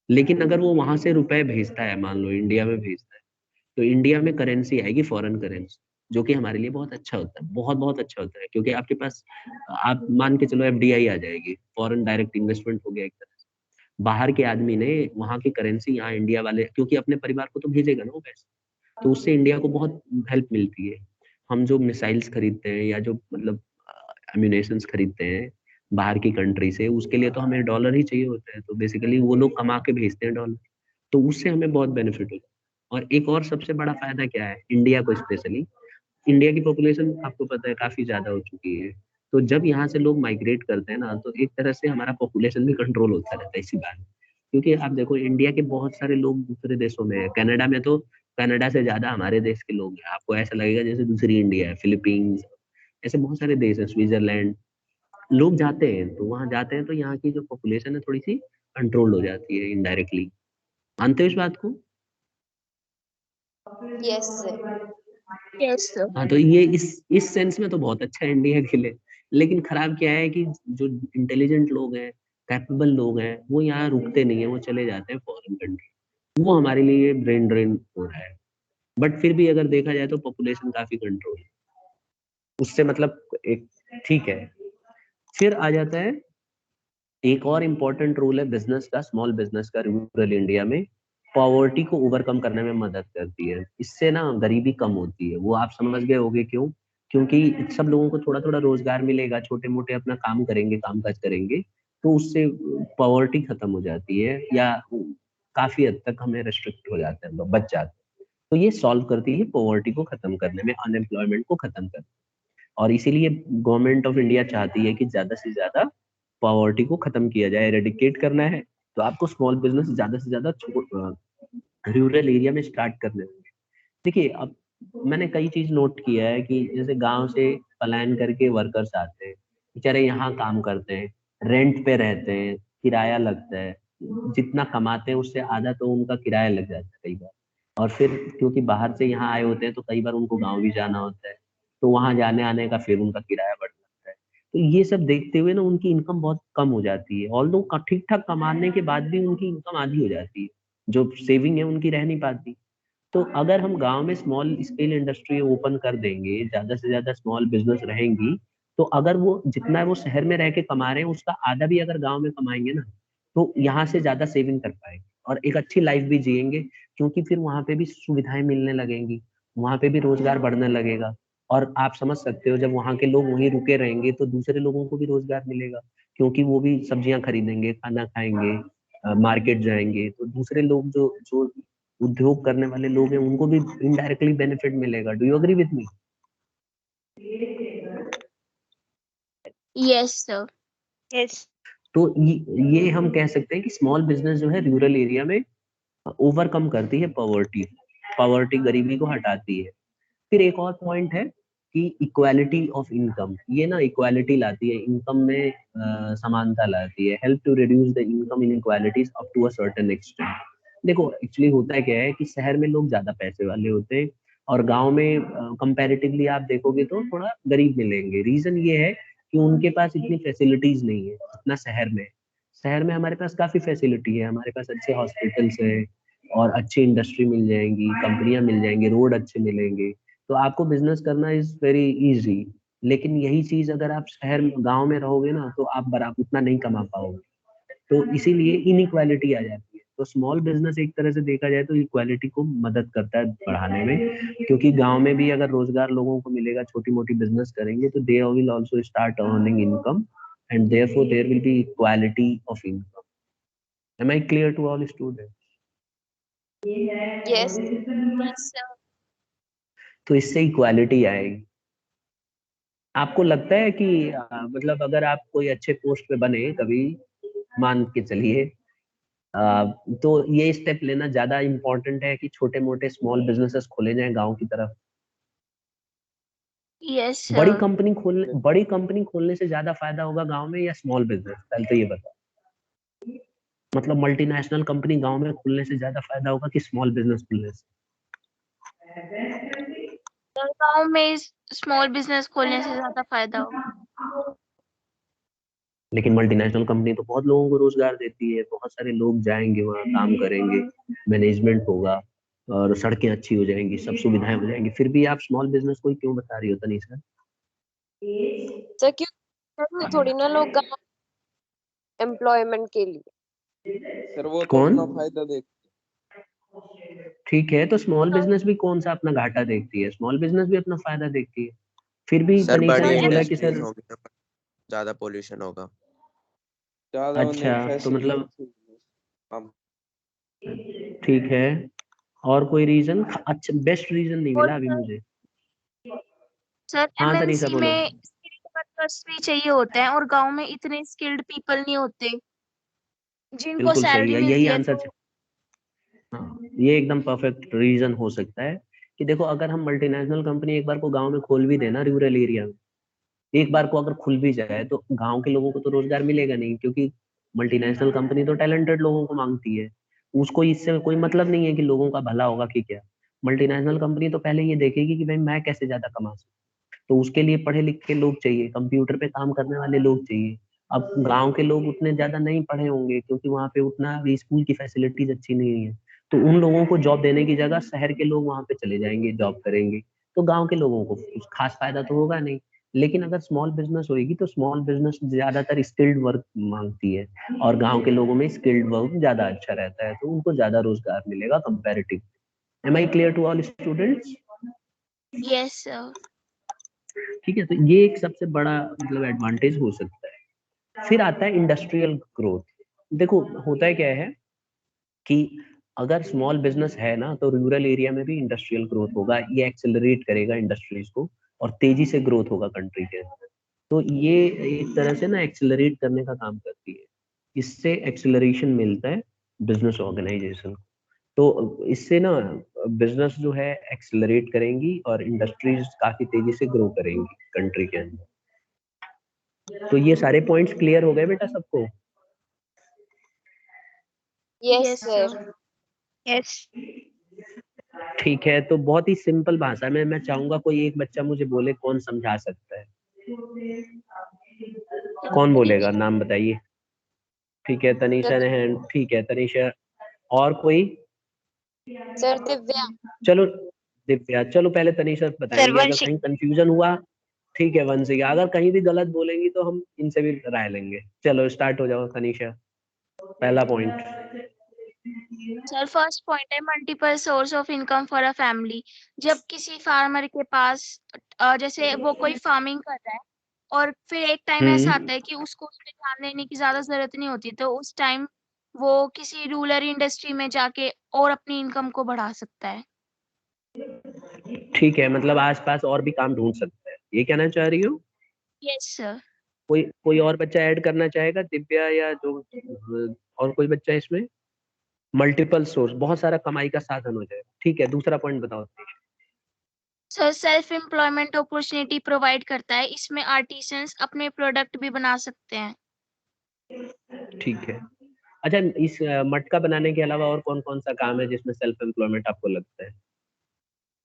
लेकिन अगर वो वहां से रुपए भेजता है, मान लो इंडिया में भेजता है, तो इंडिया में करेंसी आएगी, फॉरेन करेंसी, जो कि हमारे लिए बहुत अच्छा होता है, बहुत बहुत अच्छा होता है, क्योंकि आपके पास, आप मान के चलो एफडीआई आ जाएगी, फॉरेन डायरेक्ट इन्वेस्टमेंट हो गया एक तरह से। बाहर के आदमी ने वहां की करेंसी यहाँ इंडिया वाले, क्योंकि अपने परिवार को तो भेजेगा ना वो पैसे, तो उससे इंडिया को बहुत हेल्प मिलती है। हम जो मिसाइल्स खरीदते हैं या जो मतलब एम्यूनेशंस खरीदते हैं बाहर की कंट्री से, उसके लिए तो हमें डॉलर ही चाहिए होता है, तो बेसिकली वो लोग कमा के भेजते हैं डॉलर, तो उससे हमें बहुत बेनिफिट होता है। और एक और सबसे बड़ा फायदा क्या है इंडिया को स्पेशली, इंडिया की पॉपुलेशन आपको पता है काफी ज्यादा हो चुकी है, तो जब यहाँ से लोग माइग्रेट करते हैं ना, तो एक तरह से हमारा पॉपुलेशन भी कंट्रोल होता रहता है इसी बात। क्योंकि आप देखो इंडिया के बहुत सारे लोग दूसरे देशों में है, कनाडा में तो कनाडा से ज्यादा हमारे देश के लोग हैं, आपको ऐसा लगेगा जैसे दूसरी इंडिया है, फिलीपींस, ऐसे बहुत सारे देश हैं, स्विट्जरलैंड, लोग जाते हैं, तो वहां जाते हैं तो यहाँ की जो पॉपुलेशन है थोड़ी सी कंट्रोल हो जाती है इनडायरेक्टली। मानते हो इस बात को? Yes sir. Yes sir. हाँ, तो ये इस सेंस में तो बहुत अच्छा है इंडिया के लिए। लेकिन खराब क्या है कि जो इंटेलिजेंट लोग हैं, कैपेबल लोग हैं, वो यहाँ रुकते नहीं है, वो चले जाते हैं फॉरेन कंट्री, वो हमारे लिए ब्रेन ड्रेन हो रहा है। बट फिर भी अगर देखा जाए तो पॉपुलेशन काफी कंट्रोल है उससे, मतलब एक ठीक है। फिर आ जाता है एक और इम्पोर्टेंट रूल है बिजनेस का, स्मॉल बिजनेस का रूरल इंडिया में, पॉवर्टी को ओवरकम करने में मदद करती है, इससे ना गरीबी कम होती है। वो आप समझ गए होंगे क्यों? क्योंकि सब लोगों को थोड़ा थोड़ा रोजगार मिलेगा, छोटे मोटे अपना काम करेंगे, काम काज करेंगे, तो उससे पॉवर्टी खत्म हो जाती है, या काफी हद तक हमें रेस्ट्रिक्ट हो जाते हैं, बच जाते हैं। तो ये सॉल्व करती है पॉवर्टी को खत्म करने में, अनएम्प्लॉयमेंट को खत्म करने में। और इसीलिए गवर्नमेंट ऑफ इंडिया चाहती है कि ज्यादा से ज्यादा पॉवर्टी को खत्म किया जाए, एरेडिकेट करना है, तो आपको स्मॉल बिजनेस ज्यादा से ज्यादा रूरल एरिया में स्टार्ट करने होंगे। देखिए, अब मैंने कई चीज नोट किया है कि जैसे गांव से पलायन करके वर्कर्स आते हैं, बेचारे यहाँ काम करते हैं, रेंट पे रहते हैं, किराया लगता है, जितना कमाते हैं उससे आधा तो उनका किराया लग जाता है कई बार। और फिर क्योंकि बाहर से यहाँ आए होते हैं तो कई बार उनको गाँव भी जाना होता है, तो वहां जाने आने का फिर उनका किराया बढ़ जाता है। तो ये सब देखते हुए ना उनकी इनकम बहुत कम हो जाती है, ऑल्दो ठीक ठाक कमाने के बाद भी उनकी इनकम आधी हो जाती है, जो सेविंग है उनकी रह नहीं पाती। तो अगर हम गांव में स्मॉल स्केल इंडस्ट्री ओपन कर देंगे, ज्यादा से ज्यादा स्मॉल बिजनेस रहेंगी, तो अगर वो जितना वो शहर में रह के कमा रहे हैं उसका आधा भी अगर गांव में कमाएंगे ना, तो यहाँ से ज्यादा सेविंग कर पाएंगे और एक अच्छी लाइफ भी जिएंगे, क्योंकि फिर वहां पे भी सुविधाएं मिलने लगेंगी, वहां पे भी रोजगार बढ़ने लगेगा। और आप समझ सकते हो जब वहां के लोग वहीं रुके रहेंगे तो दूसरे लोगों को भी रोजगार मिलेगा, क्योंकि वो भी सब्जियां खरीदेंगे, खाना खाएंगे, मार्केट जाएंगे, तो दूसरे लोग जो जो उद्योग करने वाले लोग हैं उनको भी इनडायरेक्टली बेनिफिट मिलेगा। Do you agree with me? Yes sir. Yes. तो ये हम कह सकते हैं कि स्मॉल बिजनेस जो है रूरल एरिया में ओवरकम करती है पॉवर्टी, पॉवर्टी गरीबी को हटाती है। फिर एक और पॉइंट है कि इक्वालिटी ऑफ इनकम, ये ना इक्वालिटी लाती है इनकम में, समानता लाती है, help to reduce the income inequalities up to a certain extent. देखो एक्चुअली होता क्या है कि शहर में लोग ज्यादा पैसे वाले होते हैं और गांव में कंपैरेटिवली आप देखोगे तो थोड़ा गरीब मिलेंगे। रीजन ये है कि उनके पास इतनी फैसिलिटीज नहीं है जितना शहर में। शहर में हमारे पास काफी फैसिलिटी है, हमारे पास अच्छे हॉस्पिटल्स हैं और अच्छी इंडस्ट्री मिल जाएंगी, कंपनियां मिल जाएंगी, रोड अच्छे मिलेंगे, तो आपको बिजनेस करना इज वेरी इजी। लेकिन यही चीज अगर आप शहर गांव में रहोगे ना तो आप बराबर उतना नहीं कमा पाओगे। तो इसीलिए इनइक्वालिटी आ जाती है। तो स्मॉल बिजनेस एक तरह से देखा जाए तो इक्वालिटी को मदद करता है बढ़ाने में, क्योंकि गांव में भी अगर रोजगार लोगों को मिलेगा, छोटी मोटी बिजनेस करेंगे, तो they will also start earning income and therefore there will be equality of income. Am I clear to all students? Yes. Yes, sir. तो इससे इक्वालिटी आएगी। आपको लगता है कि मतलब अगर आप कोई अच्छे पोस्ट पे बने कभी, मान के चलिए, तो ये स्टेप लेना ज्यादा इम्पोर्टेंट है कि छोटे मोटे स्मॉल बिजनेसेस खोले जाएं गांव की तरफ? Yes, sir. बड़ी कंपनी खोलने से ज्यादा फायदा होगा गांव में या स्मॉल बिजनेस? पहले तो ये बताओ, मतलब मल्टीनेशनल कंपनी गांव में खोलने से ज्यादा फायदा होगा कि स्मॉल बिजनेस खोलने से? गांव में स्मॉल बिजनेस खोलने से ज्यादा फायदा होगा। लेकिन मल्टीनेशनल कंपनी तो बहुत लोगों को रोजगार देती है, बहुत सारे लोग जाएंगे वहाँ, काम करेंगे, मैनेजमेंट होगा और सड़कें अच्छी हो जाएंगी, सब सुविधाएं हो जाएंगी। फिर भी आप स्मॉल बिजनेस को ही क्यों बता रही हो तनीषा? सर क्यों थोड़ी ना लोग गाँव एम्प्लॉयमेंट के लिए। सर वो तो कौन? अपना फायदा देख। ठीक है, तो स्मॉल बिजनेस भी कौन सा अपना घाटा देखती है? स्मॉल बिजनेस भी अपना फायदा देखती है। फिर भी सर तनीषा बड़ी ने बोला कि इंडस्ट्रीज सर, होंगी ना, ज्यादा पोल्यूशन होगा। ज्यादा अच्छा, उन्हें तो मतलब हम ठीक है, और कोई रीजन? अच्छा, बेस्ट रीजन नहीं और मिला अभी मुझे। सर हाँ तनीषा एमएनसी बोलो। में स्किल्ड वर्कर्स भी चाहिए होते हैं और गांव में इतने स्किल्ड पीपल नहीं होते जिनको बिल्कुल सही सैलरी है, यही मिलती है। आंसर। तो हाँ, ये एकदम परफेक्ट रीजन हो सकता है कि देखो, अगर हम मल्टीनेशनल कंपनी एक बार को गांव में खोल भी देना, रूरल एरिया में एक बार को अगर खुल भी जाए, तो गांव के लोगों को तो रोजगार मिलेगा नहीं, क्योंकि मल्टीनेशनल कंपनी तो टैलेंटेड लोगों को मांगती है। उसको इससे कोई मतलब नहीं है कि लोगों का भला होगा कि क्या। मल्टीनेशनल कंपनी तो पहले ये देखेगी कि भाई मैं कैसे ज्यादा कमा सकूं, तो उसके लिए पढ़े लिखे लोग चाहिए, कंप्यूटर पे काम करने वाले लोग चाहिए। अब गांव के लोग उतने ज्यादा नहीं पढ़े होंगे, क्योंकि वहाँ पे उतना भी स्कूल की फैसिलिटीज अच्छी नहीं है, तो उन लोगों को जॉब देने की जगह शहर के लोग वहाँ पे चले जाएंगे, जॉब करेंगे, तो गांव के लोगों को कुछ खास फायदा तो होगा नहीं। लेकिन अगर स्मॉल बिजनेस होगी, तो स्मॉल बिजनेस ज्यादातर स्किल्ड वर्क मांगती है, और गांव के लोगों में स्किल्ड वर्क ज्यादा अच्छा रहता है, तो उनको ज्यादा रोजगार मिलेगा comparative. Am I clear to all students? Yes sir. ठीक है, तो ये एक सबसे बड़ा मतलब एडवांटेज हो सकता है। फिर आता है इंडस्ट्रियल ग्रोथ। देखो होता है क्या है कि अगर स्मॉल बिजनेस है ना, तो रूरल एरिया में भी इंडस्ट्रियल ग्रोथ होगा, ये एक्सेलरेट करेगा इंडस्ट्रीज को, और तेजी से ग्रोथ होगा कंट्री के अंदर। तो ये एक तरह से ना एक्सेलरेट करने का काम करती है, इससे एक्सेलरेशन मिलता है बिजनेस ऑर्गेनाइजेशन। तो इससे ना बिजनेस जो है एक्सेलरेट करेंगी और इंडस्ट्रीज काफी तेजी से ग्रो करेंगी कंट्री के अंदर। तो ये सारे पॉइंट्स क्लियर हो गए बेटा सबको? Yes sir. यस। ठीक है, तो बहुत ही सिंपल भाषा में मैं चाहूंगा कोई एक बच्चा मुझे बोले कौन समझा सकता है। कौन बोलेगा, नाम बताइए। ठीक है, तनीषा ने हैंड, ठीक है तनीषा। और कोई? सर दिव्या। चलो दिव्या, चलो पहले तनीषा बताएंगे, अगर वंशिक। कहीं कंफ्यूजन हुआ ठीक है वंशिका, अगर कहीं भी गलत बोलेंगी तो हम इनसे भी राय लेंगे। चलो स्टार्ट हो जाओ तनीषा, पहला पॉइंट। सर फर्स्ट पॉइंट है multiple source of income for a family. जब किसी फार्मर के पास जैसे वो कोई फार्मिंग कर रहा है और फिर एक टाइम ऐसा आता है कि उसको उसमें ध्यान देने की ज्यादा जरूरत नहीं होती, तो उस टाइम वो किसी रूरल इंडस्ट्री में जाके और अपनी इनकम को बढ़ा सकता है। ठीक है, मतलब आसपास और भी काम ढूंढ सकता है, ये कहना चाह रही हो? Yes sir. कोई कोई और बच्चा ऐड करना चाहेगा, दिव्या या जो और कोई बच्चा इसमें? मल्टीपल सोर्स, बहुत सारा कमाई का साधन हो जाएगा। ठीक है, दूसरा पॉइंट बताओ। Sir self employment opportunity provide करता है, इसमें आर्टिसंस अपने प्रोडक्ट भी बना सकते हैं। ठीक है, अच्छा इस मटका बनाने के अलावा और कौन कौन सा काम है जिसमें सेल्फ एम्प्लॉयमेंट आपको लगता है?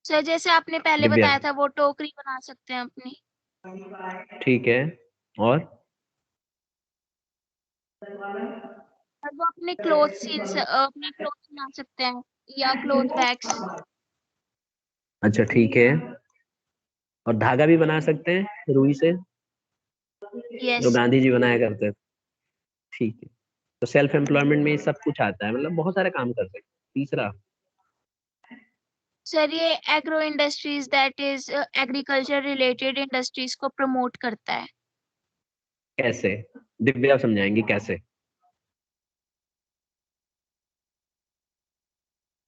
सर जैसे आपने पहले दिव्या? बताया था वो टोकरी बना सकते हैं अपनी। ठीक है, और? और वो अपने अपने क्लोथ बना सकते हैं या क्लोथ बैग्स। अच्छा ठीक है, और धागा भी बना सकते हैं रुई से, जो यस। गांधी जी बनाया करते थे। ठीक है, तो सेल्फ एम्प्लॉयमेंट में सब कुछ आता है, मतलब बहुत सारे काम कर सकते हैं। तीसरा सर ये agro industries that is agriculture related industries को प्रमोट करता है। कैसे, दिव्या समझाएंगी कैसे?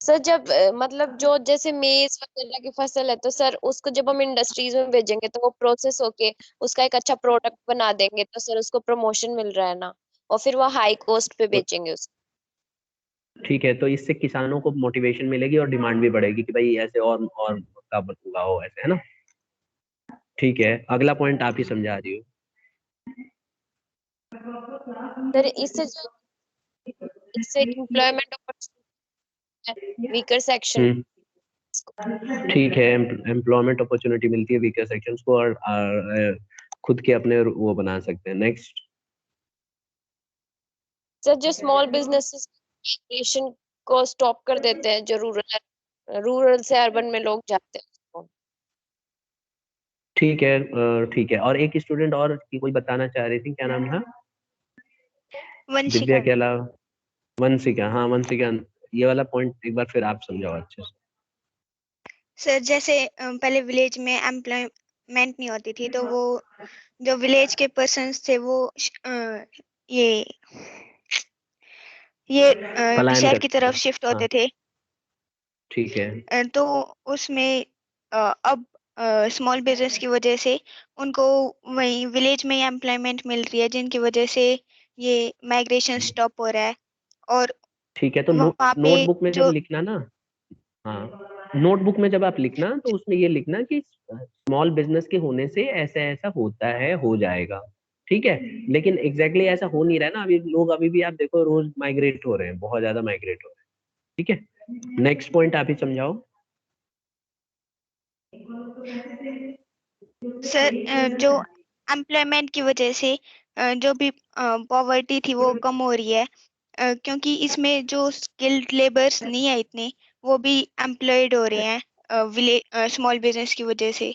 सर जब मतलब जो जैसे मेज वगैरह की फसल है तो सर उसको जब हम इंडस्ट्रीज में भेजेंगे तो वो प्रोसेस होके उसका एक अच्छा प्रोडक्ट बना देंगे तो सर उसको प्रमोशन मिल रहा है ना, और फिर वो हाई कॉस्ट पे बेचेंगे उसको। ठीक है, तो इससे किसानों को मोटिवेशन मिलेगी और डिमांड भी बढ़ेगी कि भाई ऐसे और का उगाओ, ऐसे, है ना? ठीक है, अगला पॉइंट आप ही समझा रही हो। सर इससे एम्प्लॉयमेंट अपॉर्चुनिटी वीकर सेक्शन। ठीक है, एम्प्लॉयमेंट अपॉर्चुनिटी मिलती है वीकर सेक्शंस को, और खुद के अपने वो बना सकते हैं। नेक्स्ट सर जो स्मॉल बिजनेसेस माइग्रेशन को स्टॉप कर देते हैं, जो रूरल से अर्बन में लोग जाते हैं। ठीक है, ठीक है। और एक स्टूडेंट और की कोई बताना चाह रही थी, क्या नाम था? दिव्या के अलावा वंशिका। हाँ वंशिका, ये वाला पॉइंट एक बार फिर आप समझाओ अच्छे से। सर जैसे पहले विलेज में एम्प्लॉयमेंट नहीं होती थी तो वो जो विलेज के पर्सन्स थे वो ये पलायन शहर की करते तरफ थे। शिफ्ट हाँ, होते थे। ठीक है। तो उसमें अब स्मॉल बिजनेस की वजह से उनको वही विलेज में ही एम्प्लॉयमेंट मिल रही है, जिनकी वजह से ये माइग्रेशन स्टॉप हो रहा है। और ठीक है, तो वहाँ पे नोटबुक में जब जो लिखना ना, हाँ, नोटबुक में जब आप लिखना तो उसमें ये लिखना कि स्मॉल बिजनेस के होने से ऐसा ऐसा होता है, हो जाएगा। ठीक है, लेकिन एग्जैक्टली ऐसा हो नहीं रहा है ना, अभी लोग अभी भी आप देखो रोज माइग्रेट हो रहे हैं, बहुत ज्यादा माइग्रेट हो रहे हैं। ठीक है, नेक्स्ट पॉइंट आप ही समझाओ। सर जो एम्प्लॉयमेंट की वजह से जो भी पॉवर्टी थी वो कम हो रही है, क्योंकि इसमें जो स्किल्ड लेबर्स नहीं है इतने, वो भी एम्प्लॉयड हो रहे हैं विलेज स्मॉल बिजनेस की वजह से।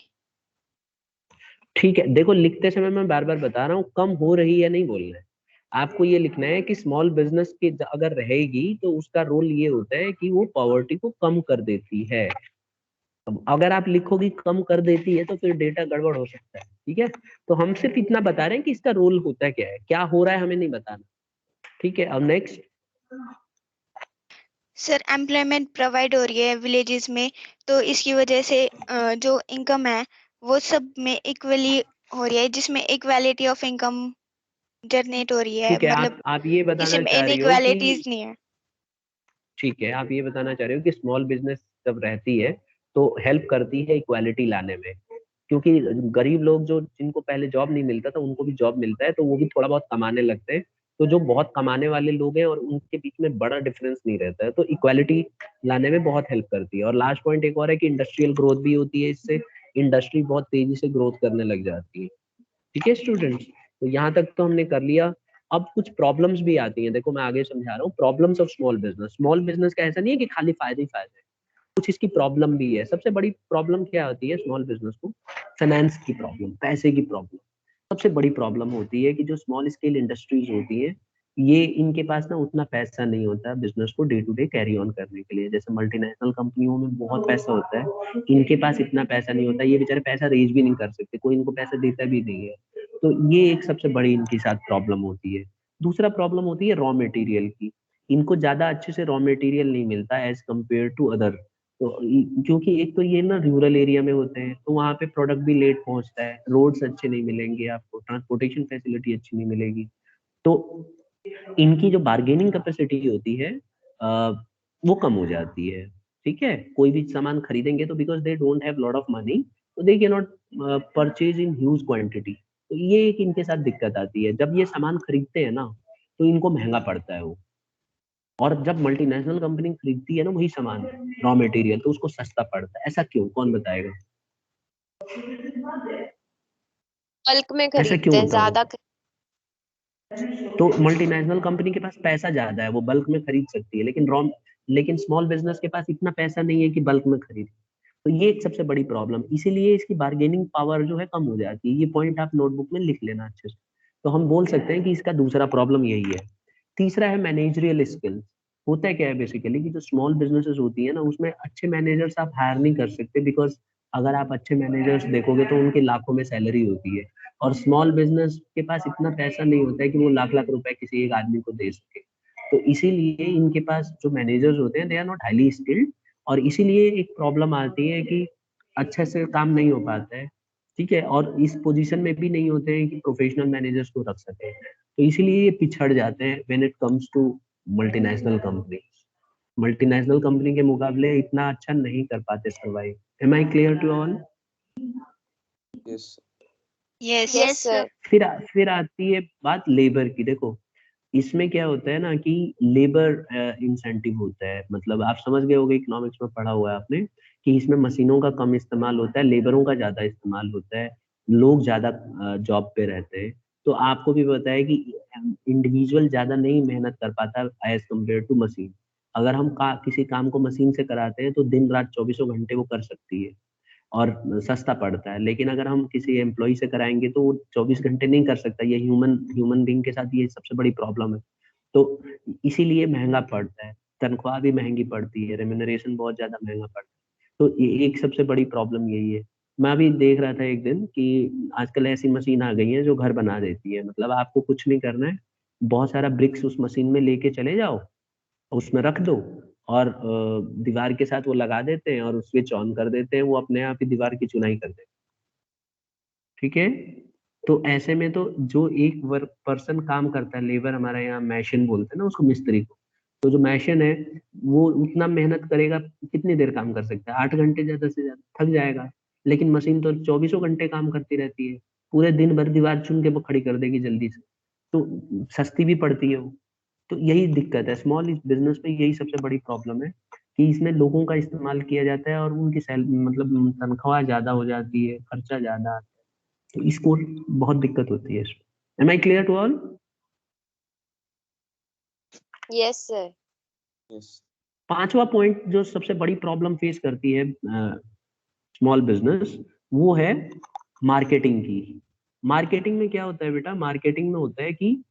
ठीक है, देखो लिखते समय मैं बार बार बता रहा हूँ, कम हो रही है नहीं बोलना है आपको, ये लिखना है कि स्मॉल बिजनेस की अगर रहेगी तो उसका रोल ये होता है कि वो पॉवर्टी को कम कर देती है। अब अगर आप लिखोगी कम कर देती है तो फिर डेटा गड़बड़ हो सकता है। ठीक है, तो हम सिर्फ इतना बता रहे हैं कि इसका रोल होता है, क्या है, क्या हो रहा है हमें नहीं बताना। ठीक है, अब नेक्स्ट। सर एम्प्लॉयमेंट प्रोवाइड हो रही है विलेजेस में, तो इसकी वजह से जो इनकम है वो सब में इक्वली हो रही है, जिसमें इक्वालिटी ऑफ इनकम जनरेट हो रही है, ठीक है, मतलब आप ये बताना इसमें चाह रही हो इनइक्वालिटीज कि, नहीं है। ठीक है, आप ये बताना चाह रहे हो कि स्मॉल बिजनेस जब रहती है तो हेल्प करती है इक्वालिटी लाने में, क्योंकि गरीब लोग जो जिनको पहले जॉब नहीं मिलता था उनको भी जॉब मिलता है, तो वो भी थोड़ा बहुत कमाने लगते हैं। तो जो बहुत कमाने वाले लोग हैं और उनके बीच में बड़ा डिफरेंस नहीं रहता है, तो इक्वालिटी लाने में बहुत हेल्प करती है। और लास्ट पॉइंट एक और है कि इंडस्ट्रियल ग्रोथ भी होती है इससे, इंडस्ट्री बहुत तेजी से ग्रोथ करने लग जाती है। ठीक है स्टूडेंट्स, तो यहाँ तक तो हमने कर लिया। अब कुछ प्रॉब्लम्स भी आती हैं, देखो मैं आगे समझा रहा हूँ। Problems of small business, small business का ऐसा नहीं है कि खाली फायदे ही फायदे हैं, कुछ इसकी प्रॉब्लम भी है। सबसे बड़ी प्रॉब्लम क्या होती है स्मॉल बिजनेस को? फाइनेंस की प्रॉब्लम, पैसे की प्रॉब्लम सबसे बड़ी प्रॉब्लम होती है कि जो स्मॉल स्केल इंडस्ट्रीज होती है, ये इनके पास ना उतना पैसा नहीं होता बिजनेस को day to day carry on करने के लिए। जैसे मल्टीनेशनल कंपनियों में बहुत पैसा होता है, इनके पास इतना पैसा नहीं होता, ये बेचारे पैसा रेज भी नहीं कर सकते, कोई इनको पैसा देता भी नहीं है। तो ये एक सबसे बड़ी इनके साथ प्रॉब्लम होती है। दूसरा प्रॉब्लम होती है रॉ मटेरियल की, इनको ज्यादा अच्छे से रॉ मटेरियल नहीं मिलता एज कम्पेयर टू अदर। तो क्योंकि एक तो ये ना रूरल एरिया में होते हैं, तो वहाँ पे प्रोडक्ट भी लेट पहुंचता है, रोड्स अच्छे नहीं मिलेंगे आपको, ट्रांसपोर्टेशन फैसिलिटी अच्छी नहीं मिलेगी। तो इनकी जो बार्गेनिंग कैपेसिटी होती है वो कम हो जाती है। ठीक है, कोई भी सामान खरीदेंगे तो because they don't have lot of money, तो they can not purchase in huge quantity. तो ये एक इनके साथ दिक्कत आती है, जब ये सामान खरीदते हैं ना तो इनको महंगा पड़ता है वो, और जब मल्टीनेशनल कंपनी खरीदती है ना वही सामान, रॉ मटेरियल, तो उसको सस्ता पड़ता है। ऐसा क्यों, कौन बताएगा? बल्क में ऐसा खरीदते क्यों हैं होता होगा? ज्यादा। तो मल्टीनेशनल कंपनी के पास पैसा ज्यादा है, वो बल्क में खरीद सकती है, लेकिन स्मॉल बिजनेस के पास इतना पैसा नहीं है कि बल्क में खरीदे। तो ये एक सबसे बड़ी प्रॉब्लम, इसीलिए इसकी बार्गेनिंग पावर जो है कम हो जाती है। ये पॉइंट आप नोटबुक में लिख लेना अच्छे से। तो हम बोल सकते हैं कि इसका दूसरा प्रॉब्लम यही है तीसरा है मैनेजरियल स्किल्स। होता है क्या है बेसिकली कि जो स्मॉल बिजनेसेस होती है ना, उसमें अच्छे मैनेजर्स आप हायर नहीं कर सकते, बिकॉज अगर आप अच्छे मैनेजर्स देखोगे तो उनकी लाखों में सैलरी होती है, और स्मॉल बिजनेस के पास इतना पैसा नहीं होता है कि वो लाख लाख रुपए किसी एक आदमी को दे सके। तो इसीलिए इनके पास जो मैनेजर्स होते हैं they are not highly skilled, और इसीलिए एक प्रॉब्लम आती है कि अच्छे से काम नहीं हो पाता है। ठीक है, और इस पोजीशन में भी नहीं होते हैं कि प्रोफेशनल मैनेजर्स को रख सके, तो इसीलिए ये पिछड़ जाते हैं when it comes to multinational company. Multinational company के मुकाबले इतना अच्छा नहीं कर पाते survive. Am I clear to all? Yes yes yes sir. फिर आती है बात लेबर की। देखो इसमें क्या होता है ना कि लेबर इंसेंटिव होता है, मतलब आप समझ गए होगे, इकोनॉमिक्स में पढ़ा हुआ है आपने कि इसमें मशीनों का कम इस्तेमाल होता है, लेबरों का ज्यादा इस्तेमाल होता है, लोग ज्यादा जॉब पे रहते हैं। तो आपको भी पता है कि इंडिविजुअल ज्यादा नहीं मेहनत कर पाता एज कम्पेयर टू मशीन। अगर हम किसी काम को मशीन से कराते हैं तो दिन रात चौबीसों घंटे वो कर सकती है और सस्ता पड़ता है, लेकिन अगर हम किसी एम्प्लॉय से कराएंगे तो वो 24 घंटे नहीं कर सकता। ये ह्यूमन बीइंग के साथ ये सबसे बड़ी प्रॉब्लम है। तो इसीलिए महंगा पड़ता है, तनख्वाह भी महंगी पड़ती है, रेम्यूनरेशन बहुत ज्यादा महंगा पड़ता है। तो ये एक सबसे बड़ी प्रॉब्लम यही है। मैं अभी देख रहा था एक दिन कि आजकल ऐसी मशीन आ गई है जो घर बना देती है, मतलब आपको कुछ नहीं करना है, बहुत सारा ब्रिक्स उस मशीन में लेके चले जाओ, उसमें रख दो, और दीवार के साथ वो लगा देते हैं और स्विच ऑन कर देते हैं, वो अपने आप ही दीवार की चुनाई कर देते हैं। ठीक है, तो ऐसे में तो जो एक वर्क पर्सन काम करता है, लेबर हमारा यहाँ मैशन बोलते हैं ना उसको, मिस्त्री को, तो जो मैशन है वो उतना मेहनत करेगा, कितनी देर काम कर सकता है? 8 घंटे ज्यादा से ज्यादा, थक जाएगा। लेकिन मशीन तो चौबीसों घंटे काम करती रहती है, पूरे दिन भर दीवार चुन के वो खड़ी कर देगी जल्दी से, तो सस्ती भी पड़ती है वो। तो यही दिक्कत है स्मॉल बिजनेस में, यही सबसे बड़ी प्रॉब्लम है कि इसमें लोगों का इस्तेमाल किया जाता है और उनकी मतलब तनख्वाह ज्यादा हो जाती है, खर्चा ज्यादा आता है, तो इसको बहुत दिक्कत होती है इसमें। Am I clear to all? Yes sir. Yes पांचवा पॉइंट जो सबसे बड़ी प्रॉब्लम फेस करती है स्मॉल बिजनेस, वो है मार्केटिंग की। मार्केटिंग में क्या होता है बेटा? मार्केटिंग में होता है कि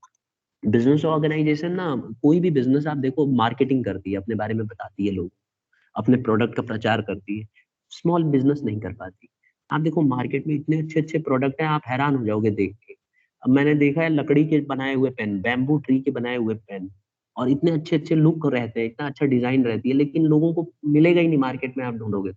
बिजनेस ऑर्गेनाइजेशन ना, कोई भी बिजनेस आप देखो मार्केटिंग करती है, अपने बारे में बताती है, लोग अपने प्रोडक्ट का प्रचार करती है। स्मॉल बिजनेस नहीं कर पाती। आप देखो मार्केट में इतने अच्छे अच्छे प्रोडक्ट हैं, आप हैरान हो जाओगे देख के। अब मैंने देखा है लकड़ी के बनाए हुए पेन, बैम्बू ट्री के बनाए हुए पेन, और इतने अच्छे अच्छे लुक रहते हैं, इतना अच्छा डिजाइन रहती है, लेकिन लोगों को मिलेगा ही नहीं मार्केट में, आप ढूंढोगे,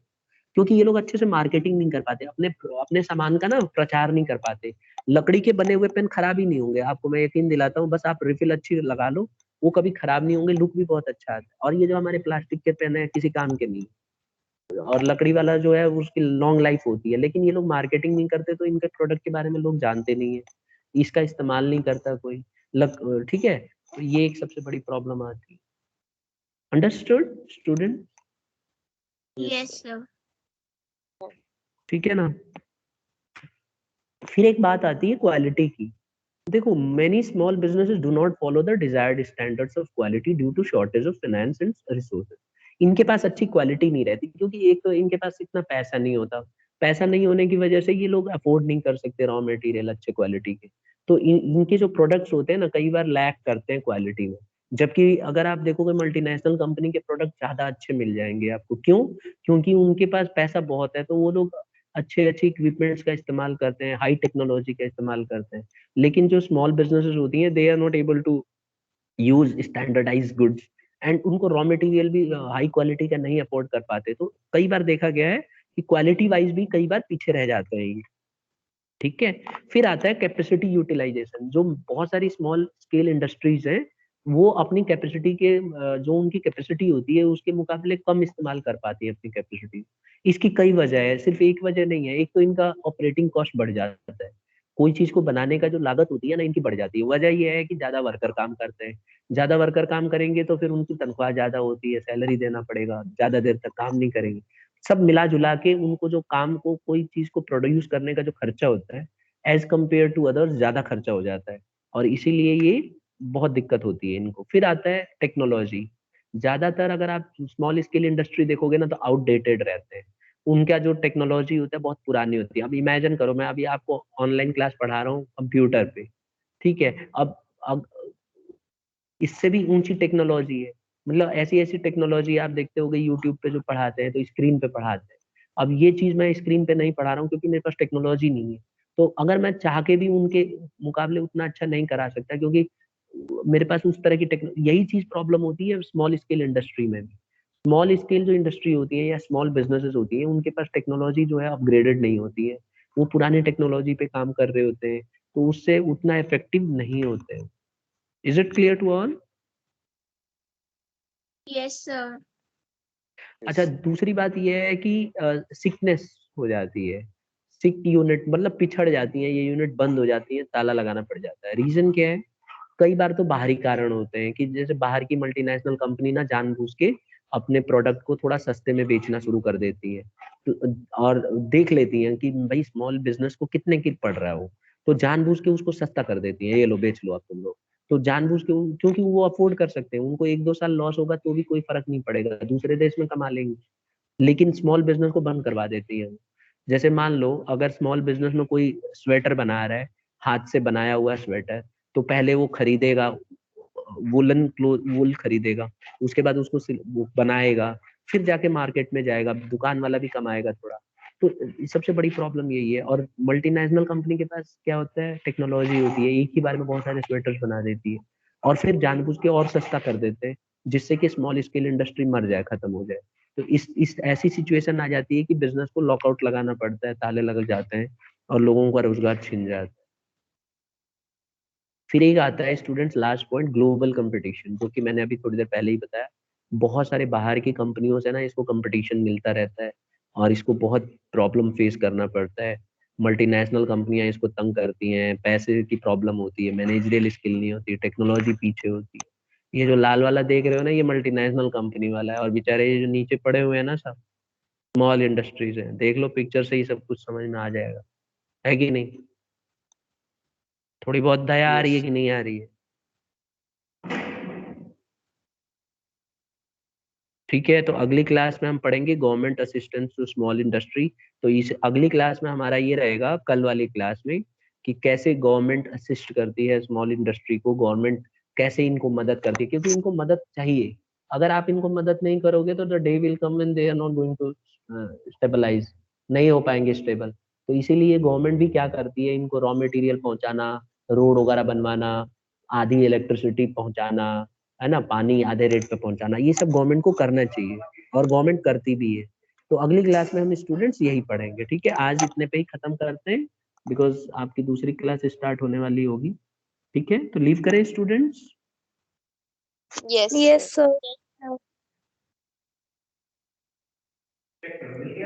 क्योंकि ये लोग अच्छे से मार्केटिंग नहीं कर पाते, अपने अपने सामान का ना प्रचार नहीं कर पाते। लकड़ी के बने हुए पेन खराब ही नहीं होंगे, आपको मैं यकीन दिलाता हूँ, बस आप रिफिल अच्छी लगा लो, वो कभी खराब नहीं होंगे, लुक भी बहुत अच्छा आता है। और ये जो हमारे प्लास्टिक के पेन है, किसी काम के नहीं, और लकड़ी वाला जो है उसकी लॉन्ग लाइफ होती है, लेकिन ये लोग मार्केटिंग नहीं करते, तो इनके प्रोडक्ट के बारे में लोग जानते नहीं है, इसका इस्तेमाल नहीं करता कोई। ठीक है, तो ये एक सबसे बड़ी प्रॉब्लम आती है। Understood student? Yes sir. ठीक है ना? फिर एक बात आती है क्वालिटी की। देखो many small businesses do not follow the desired standards of quality due to shortage of finance and resources. इनके पास अच्छी क्वालिटी नहीं रहती, क्योंकि एक तो इनके पास इतना पैसा नहीं होता, पैसा नहीं होने की वजह से ये लोग अफोर्ड नहीं कर सकते रॉ मटेरियल अच्छे क्वालिटी के। तो इनके जो प्रोडक्ट्स होते हैं ना, कई बार लैक करते हैं क्वालिटी में। जबकि अगर आप देखोगे मल्टीनेशनल कंपनी के प्रोडक्ट ज्यादा अच्छे मिल जाएंगे आपको। क्यों? क्योंकि उनके पास पैसा बहुत है, तो वो लोग अच्छे अच्छे इक्विपमेंट्स का इस्तेमाल करते हैं, हाई टेक्नोलॉजी का इस्तेमाल करते हैं। लेकिन जो स्मॉल बिजनेसेस होती हैं, they are not able to use standardise goods, and उनको रॉ मटेरियल भी हाई क्वालिटी का नहीं अफोर्ड कर पाते। तो कई बार देखा गया है कि क्वालिटी वाइज भी कई बार पीछे रह जाते हैं ये। ठीक है, फिर आता है कैपेसिटी यूटिलाइजेशन। जो बहुत सारी स्मॉल स्केल इंडस्ट्रीज हैं, वो अपनी कैपेसिटी के जो उनकी कैपेसिटी होती है उसके मुकाबले कम इस्तेमाल कर पाती है अपनी कैपेसिटी। इसकी कई वजह है, सिर्फ एक वजह नहीं है। एक तो इनका ऑपरेटिंग कॉस्ट बढ़ जाता है, कोई चीज को बनाने का जो लागत होती है ना, इनकी बढ़ जाती है। वजह यह है कि ज्यादा वर्कर काम करते हैं, ज्यादा वर्कर काम करेंगे तो फिर उनकी तनख्वाह ज्यादा होती है, सैलरी देना पड़ेगा, ज्यादा देर तक काम नहीं करेंगे। सब मिला जुला के उनको जो काम को, कोई चीज को प्रोड्यूस करने का जो खर्चा होता है, एज कम्पेयर टू अदर्स ज्यादा खर्चा हो जाता है, और इसीलिए ये बहुत दिक्कत होती है इनको। फिर आता है टेक्नोलॉजी। ज्यादातर अगर आप स्मॉल स्केल इंडस्ट्री देखोगे ना, तो आउटडेटेड रहते हैं, उनका जो टेक्नोलॉजी होता है बहुत पुरानी होती है। अब इमेजिन करो, मैं अभी आपको ऑनलाइन क्लास पढ़ा रहा हूँ कंप्यूटर पे, ठीक है, अब इससे भी ऊंची टेक्नोलॉजी है। मतलब ऐसी ऐसी टेक्नोलॉजी आप देखते होगे यूट्यूब पे जो पढ़ाते हैं तो स्क्रीन पे पढ़ाते हैं। अब ये चीज मैं स्क्रीन पे नहीं पढ़ा रहा हूँ क्योंकि मेरे पास टेक्नोलॉजी नहीं है। तो अगर मैं चाह के भी उनके मुकाबले उतना अच्छा नहीं करा सकता क्योंकि मेरे पास उस तरह की यही चीज प्रॉब्लम होती है स्मॉल स्केल इंडस्ट्री में भी। स्मॉल स्केल जो इंडस्ट्री होती है या स्मॉल बिजनेसेस होती है उनके पास टेक्नोलॉजी जो है अपग्रेडेड नहीं होती है। वो पुराने टेक्नोलॉजी पे काम कर रहे होते हैं तो उससे उतना इफेक्टिव नहीं होते हैं। Is it clear to all? Yes sir. अच्छा, दूसरी बात यह है कि सिकनेस हो जाती है। सिक यूनिट मतलब पिछड़ जाती है, ये यूनिट बंद हो जाती है, ताला लगाना पड़ जाता है। रीजन क्या है? कई बार तो बाहरी कारण होते हैं कि जैसे बाहर की मल्टीनेशनल कंपनी ना जानबूझ के अपने प्रोडक्ट को थोड़ा सस्ते में बेचना शुरू कर देती है। और देख लेती हैं कि भाई स्मॉल बिजनेस को कितने की पड़ रहा है वो, तो जानबूझ के उसको सस्ता कर देती है, ये लो बेच लो आप तुम लोग। तो जानबूझ के क्योंकि वो अफोर्ड कर सकते हैं, उनको 1-2 साल लॉस होगा तो भी कोई फर्क नहीं पड़ेगा, दूसरे देश में कमा लेंगे। लेकिन स्मॉल बिजनेस को बंद करवा देती है। जैसे मान लो अगर स्मॉल बिजनेस में कोई स्वेटर बना रहा है, हाथ से बनाया हुआ स्वेटर, तो पहले वो खरीदेगा, वुलन क्लोथ वूल खरीदेगा, उसके बाद उसको वो बनाएगा, फिर जाके मार्केट में जाएगा, दुकान वाला भी कमाएगा थोड़ा। तो सबसे बड़ी प्रॉब्लम यही है। और मल्टीनेशनल कंपनी के पास क्या होता है, टेक्नोलॉजी होती है, एक ही बार में बहुत सारे स्वेटर्स बना देती है और फिर जानबूझ के और सस्ता कर देते हैं, जिससे कि स्मॉल स्केल इंडस्ट्री मर जाए, खत्म हो जाए। तो इस ऐसी सिचुएशन आ जाती है कि बिजनेस को लॉकआउट लगाना पड़ता है, ताले लग जाते हैं और लोगों का रोजगार छिन जाता है। फिर एक आता है students last point, global competition, जो कि मैंने अभी थोड़ी देर पहले ही बताया। बहुत सारे बाहर की कंपनियों से ना इसको कंपटीशन मिलता रहता है और इसको बहुत प्रॉब्लम फेस करना पड़ता है। मल्टीनेशनल कंपनियां इसको तंग करती हैं, पैसे की प्रॉब्लम होती है, मैनेजरियल स्किल नहीं होती, टेक्नोलॉजी पीछे होती है। ये जो लाल वाला देख रहे हो ना, ये मल्टीनेशनल कंपनी वाला है, और बेचारे ये जो नीचे पड़े हुए हैं ना, सब स्मॉल इंडस्ट्रीज है। देख लो पिक्चर से ही सब कुछ समझ में आ जाएगा, है कि नहीं? थोड़ी बहुत दया आ रही है यस कि नहीं आ रही है? ठीक है, तो अगली क्लास में हम पढ़ेंगे government assistance to small industry. तो इस अगली क्लास में हमारा ये रहेगा, कल वाली क्लास में, कि कैसे गवर्नमेंट असिस्ट करती है स्मॉल इंडस्ट्री को, गवर्नमेंट कैसे इनको मदद करती है, क्योंकि इनको मदद चाहिए। अगर आप इनको मदद नहीं करोगे तो the day will come when they are not going to stabilise, नहीं हो पाएंगे स्टेबल। तो इसीलिए गवर्नमेंट भी क्या करती है, इनको रॉ मटेरियल पहुंचाना, रोड वगैरह बनवाना, आधी इलेक्ट्रिसिटी पहुंचाना, है ना, पानी आधे रेट पे पहुंचाना, ये सब गवर्नमेंट को करना चाहिए और गवर्नमेंट करती भी है। तो अगली क्लास में हम स्टूडेंट्स यही पढ़ेंगे। ठीक है, आज इतने पे ही खत्म करते हैं, बिकॉज आपकी दूसरी क्लास स्टार्ट होने वाली होगी। ठीक है, तो लीव करें स्टूडेंट्स? Yes sir.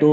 तो